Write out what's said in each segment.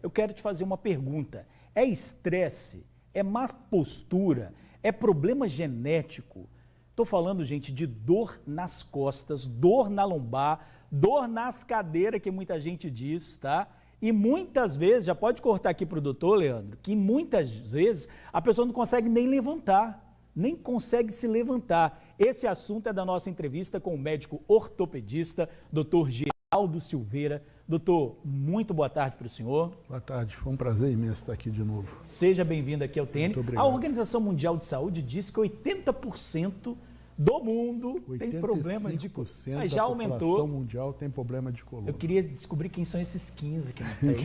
eu quero te fazer uma pergunta. É estresse? É má postura? É problema genético? Estou falando, gente, de dor nas costas, dor na lombar, dor nas cadeiras, que muita gente diz, tá? E muitas vezes, já pode cortar aqui para o doutor, Leandro, que muitas vezes a pessoa não consegue nem levantar, nem consegue se levantar. Esse assunto é da nossa entrevista com o médico ortopedista, doutor Geraldo Silveira. Doutor, muito boa tarde para o senhor. Boa tarde, foi um prazer imenso estar aqui de novo. Seja bem-vindo aqui ao TN. Muito obrigado. A Organização Mundial de Saúde diz que 80% do mundo tem problema de coluna. Já aumentou. A população mundial tem problema de coluna. Eu queria descobrir quem são esses 15 que não tem.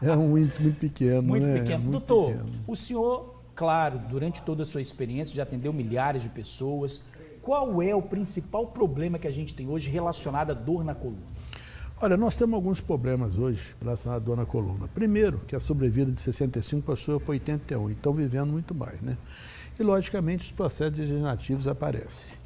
É um índice muito pequeno, muito né? pequeno. Muito Doutor, pequeno. O senhor, claro, durante toda a sua experiência, já atendeu milhares de pessoas. Qual é o principal problema que a gente tem hoje relacionado à dor na coluna? Olha, nós temos alguns problemas hoje relacionados à dor na coluna. Primeiro, que a sobrevida de 65 passou para 81, então vivendo muito mais, né? E, logicamente, os processos degenerativos aparecem.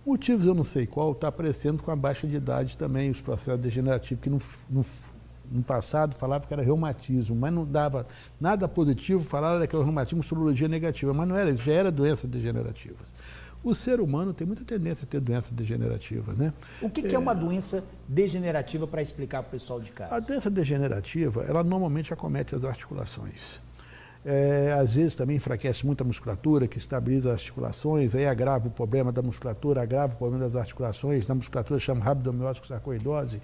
Motivos eu não sei qual, está aparecendo com a baixa de idade também, os processos degenerativos, que no passado falava que era reumatismo, mas não dava nada positivo, falava daquele reumatismo, sorologia negativa, mas não era, já era doenças degenerativas. O ser humano tem muita tendência a ter doenças degenerativas, né? O que é uma doença degenerativa para explicar para o pessoal de casa? A doença degenerativa, ela normalmente acomete as articulações. Às vezes também enfraquece muito a musculatura, que estabiliza as articulações, aí agrava o problema da musculatura, agrava o problema das articulações, na musculatura chama rabdomiólise com sarcoidose,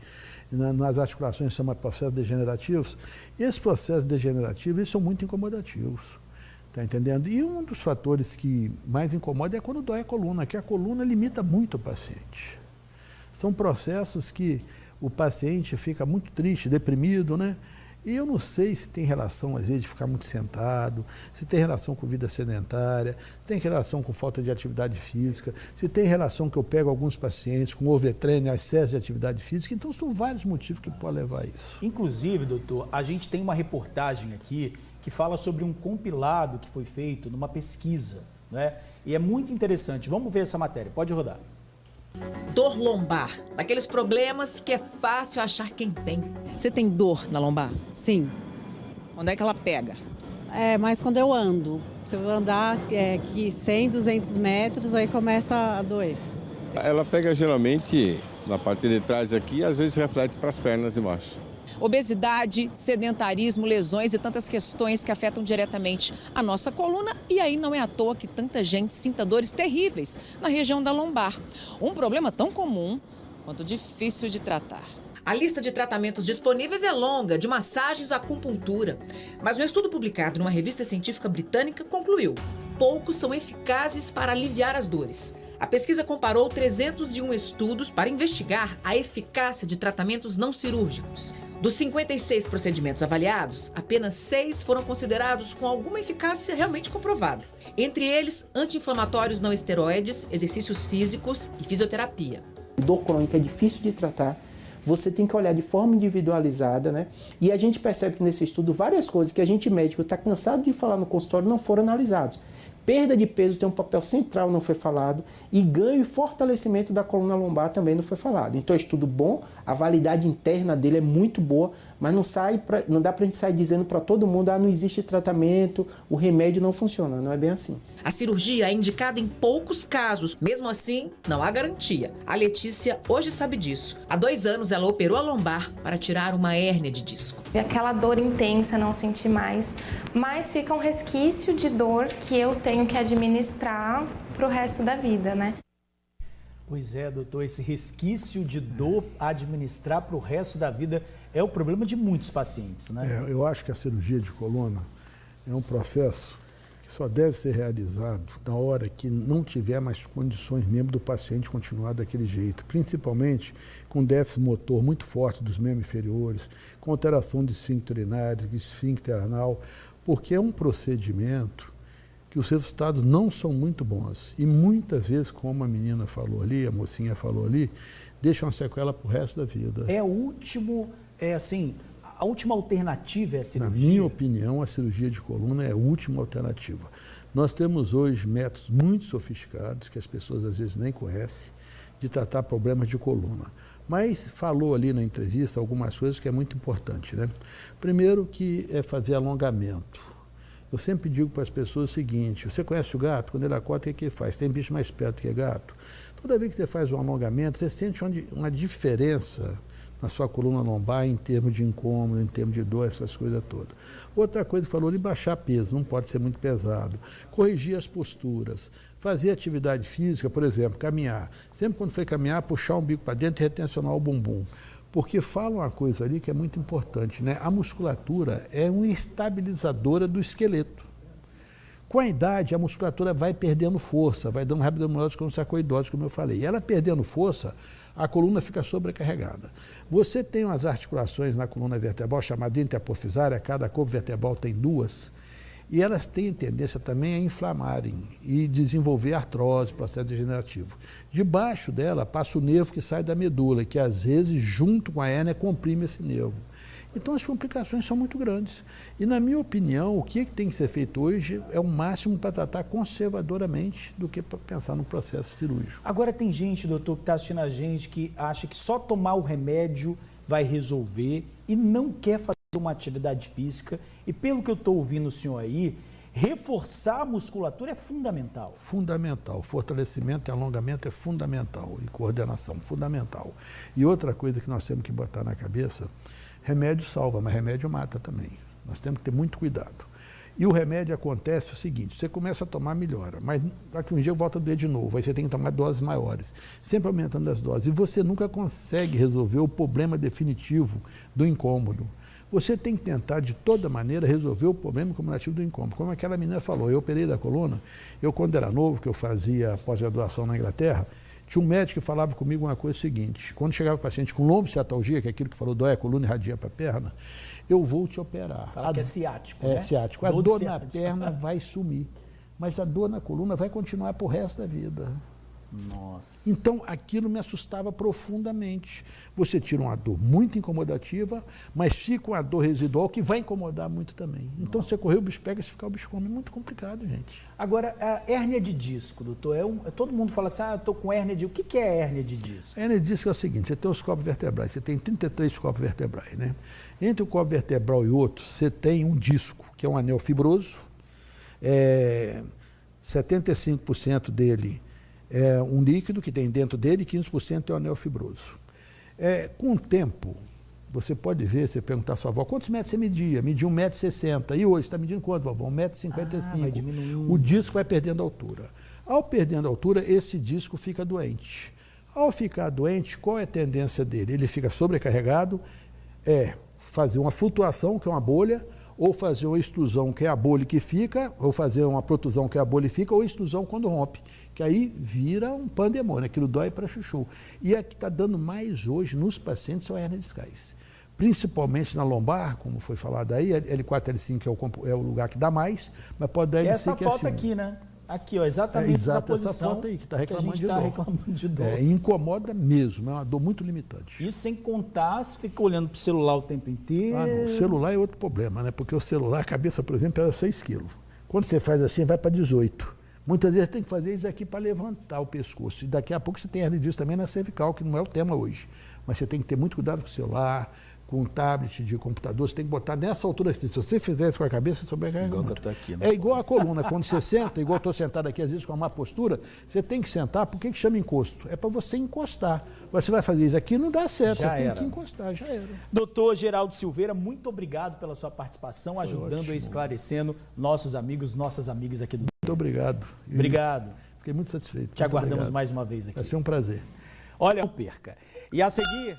nas articulações chama processos degenerativos. E esses processos degenerativos, eles são muito incomodativos. Está entendendo? E um dos fatores que mais incomoda é quando dói a coluna, que a coluna limita muito o paciente. São processos que o paciente fica muito triste, deprimido, né? E eu não sei se tem relação, às vezes, de ficar muito sentado, se tem relação com vida sedentária, se tem relação com falta de atividade física, se tem relação que eu pego alguns pacientes com overtraining, excesso de atividade física. Então, são vários motivos que podem levar a isso. Inclusive, doutor, a gente tem uma reportagem aqui que fala sobre um compilado que foi feito numa pesquisa, né? E é muito interessante. Vamos ver essa matéria. Pode rodar. Dor lombar, daqueles problemas que é fácil achar quem tem. Você tem dor na lombar? Sim. Onde é que ela pega? Mas quando eu ando. Se eu andar que 100, 200 metros, aí começa a doer. Ela pega geralmente na parte de trás aqui e às vezes reflete para as pernas embaixo. Obesidade, sedentarismo, lesões e tantas questões que afetam diretamente a nossa coluna. E aí não é à toa que tanta gente sinta dores terríveis na região da lombar. Um problema tão comum quanto difícil de tratar. A lista de tratamentos disponíveis é longa, de massagens à acupuntura. Mas um estudo publicado numa revista científica britânica concluiu: poucos são eficazes para aliviar as dores. A pesquisa comparou 301 estudos para investigar a eficácia de tratamentos não cirúrgicos. Dos 56 procedimentos avaliados, apenas 6 foram considerados com alguma eficácia realmente comprovada. Entre eles, anti-inflamatórios não esteroides, exercícios físicos e fisioterapia. Dor crônica é difícil de tratar, você tem que olhar de forma individualizada, né? E a gente percebe que nesse estudo várias coisas que a gente médico está cansado de falar no consultório não foram analisados. Perda de peso tem um papel central, não foi falado, e ganho e fortalecimento da coluna lombar também não foi falado. Então é estudo bom, a validade interna dele é muito boa, mas não dá para a gente sair dizendo para todo mundo, não existe tratamento, o remédio não funciona, não é bem assim. A cirurgia é indicada em poucos casos, mesmo assim, não há garantia. A Letícia hoje sabe disso. Há 2 anos ela operou a lombar para tirar uma hérnia de disco. E aquela dor intensa, não senti mais, mas fica um resquício de dor que eu tenho que administrar para o resto da vida, né? Pois é, doutor, esse resquício de dor a administrar para o resto da vida é o problema de muitos pacientes, né? Eu acho que a cirurgia de coluna é um processo que só deve ser realizado na hora que não tiver mais condições mesmo do paciente continuar daquele jeito, principalmente com déficit motor muito forte dos membros inferiores, com alteração de esfíncter urinário, de esfíncter anal, porque é um procedimento que os resultados não são muito bons. E muitas vezes, como a menina falou ali, a mocinha falou ali, deixam uma sequela para o resto da vida. A última alternativa é a cirurgia? Na minha opinião, a cirurgia de coluna é a última alternativa. Nós temos hoje métodos muito sofisticados, que as pessoas às vezes nem conhecem, de tratar problemas de coluna. Mas falou ali na entrevista algumas coisas que é muito importante, né? Primeiro que é fazer alongamento. Eu sempre digo para as pessoas o seguinte: você conhece o gato? Quando ele acorda, o que ele faz? Tem bicho mais perto que gato? Toda vez que você faz um alongamento, você sente uma diferença na sua coluna lombar em termos de incômodo, em termos de dor, essas coisas todas. Outra coisa que falou, de baixar peso, não pode ser muito pesado. Corrigir as posturas. Fazer atividade física, por exemplo, caminhar. Sempre quando for caminhar, puxar um bico para dentro e retencionar o bumbum. Porque fala uma coisa ali que é muito importante, né? A musculatura é uma estabilizadora do esqueleto. Com a idade, a musculatura vai perdendo força, vai dando rabdominose como sarcoidose, como eu falei. E ela perdendo força, a coluna fica sobrecarregada. Você tem umas articulações na coluna vertebral chamada interpofisária, cada corpo vertebral tem duas, e elas têm tendência também a inflamarem e desenvolver artrose, processo degenerativo. Debaixo dela passa o nervo que sai da medula, que às vezes, junto com a hérnia, comprime esse nervo. Então as complicações são muito grandes. E na minha opinião, o que tem que ser feito hoje é o máximo para tratar conservadoramente do que para pensar no processo cirúrgico. Agora tem gente, doutor, que está assistindo a gente que acha que só tomar o remédio vai resolver e não quer fazer uma atividade física. E pelo que eu estou ouvindo o senhor aí, reforçar a musculatura é fundamental. Fundamental. Fortalecimento e alongamento é fundamental. E coordenação, fundamental. E outra coisa que nós temos que botar na cabeça: remédio salva, mas remédio mata também. Nós temos que ter muito cuidado. E o remédio acontece o seguinte: você começa a tomar, melhora, mas daqui um dia volta a doer de novo, aí você tem que tomar doses maiores, sempre aumentando as doses. E você nunca consegue resolver o problema definitivo do incômodo. Você tem que tentar, de toda maneira, resolver o problema cumulativo do incômodo. Como aquela menina falou, eu operei da coluna, eu quando era novo, que eu fazia pós-graduação na Inglaterra, tinha um médico que falava comigo uma coisa seguinte: quando chegava o paciente com lombociatalgia, que é aquilo que falou, dói a coluna e irradia para a perna, eu vou te operar. Fala que é ciático, né? É ciático. A dor na perna vai sumir, mas a dor na coluna vai continuar pro resto da vida. Nossa. Então, aquilo me assustava profundamente. Você tira uma dor muito incomodativa, mas fica uma dor residual que vai incomodar muito também. Então, você correr, o bicho pega, se ficar, o bicho come. É muito complicado, gente. Agora, a hérnia de disco, doutor, todo mundo fala assim: eu estou com hérnia de... O que é hérnia de disco? A hérnia de disco é o seguinte: você tem os corpos vertebrais, você tem 33 corpos vertebrais, né? Entre o corpo vertebral e outro, você tem um disco, que é um anel fibroso, 75% dele é um líquido que tem dentro dele e 15% é o anel fibroso. Com o tempo, você pode ver, você perguntar à sua avó, quantos metros você media? Media 1,60 m. E hoje, está medindo quanto, vovó? 1,55 m. Vai diminuindo. O disco vai perdendo altura. Ao perdendo altura, esse disco fica doente. Ao ficar doente, qual é a tendência dele? Ele fica sobrecarregado, fazer uma flutuação, que é uma bolha, ou fazer uma extrusão, que é a bolha que fica, ou fazer uma protusão, que é a bolha que fica, ou extrusão quando rompe, que aí vira um pandemônio, aquilo dói para chuchu. E a que está dando mais hoje nos pacientes são hernias discais, principalmente na lombar, como foi falado aí, L4, L5 é o lugar que dá mais, mas pode dar L5 essa que é foto assim. aqui, né? Aqui, ó, exatamente essa posição. Essa foto aí, que está reclamando, reclamando de dor. Incomoda mesmo, é uma dor muito limitante. Isso sem contar, se fica olhando para o celular o tempo inteiro. Não, o celular é outro problema, né? Porque o celular, a cabeça, por exemplo, pesa 6 quilos. Quando você faz assim, vai para 18. Muitas vezes tem que fazer isso aqui para levantar o pescoço. E daqui a pouco você tem hernia disso também na cervical, que não é o tema hoje. Mas você tem que ter muito cuidado com o celular, com um tablet de computador, você tem que botar nessa altura. Se você fizer isso com a cabeça, você sobrecarrega igual muito. Que eu tô aqui, né? É igual a coluna, quando você senta, igual eu estou sentado aqui, às vezes com uma má postura, você tem que sentar. Por que chama encosto? É para você encostar. Agora você vai fazer isso aqui, não dá certo, você tem que encostar, já era. Doutor Geraldo Silveira, muito obrigado pela sua participação, ajudando e esclarecendo nossos amigos, nossas amigas aqui do... Muito obrigado. Obrigado. Fiquei muito satisfeito. Te aguardamos mais uma vez aqui. Vai ser um prazer. Olha, não perca. E a seguir...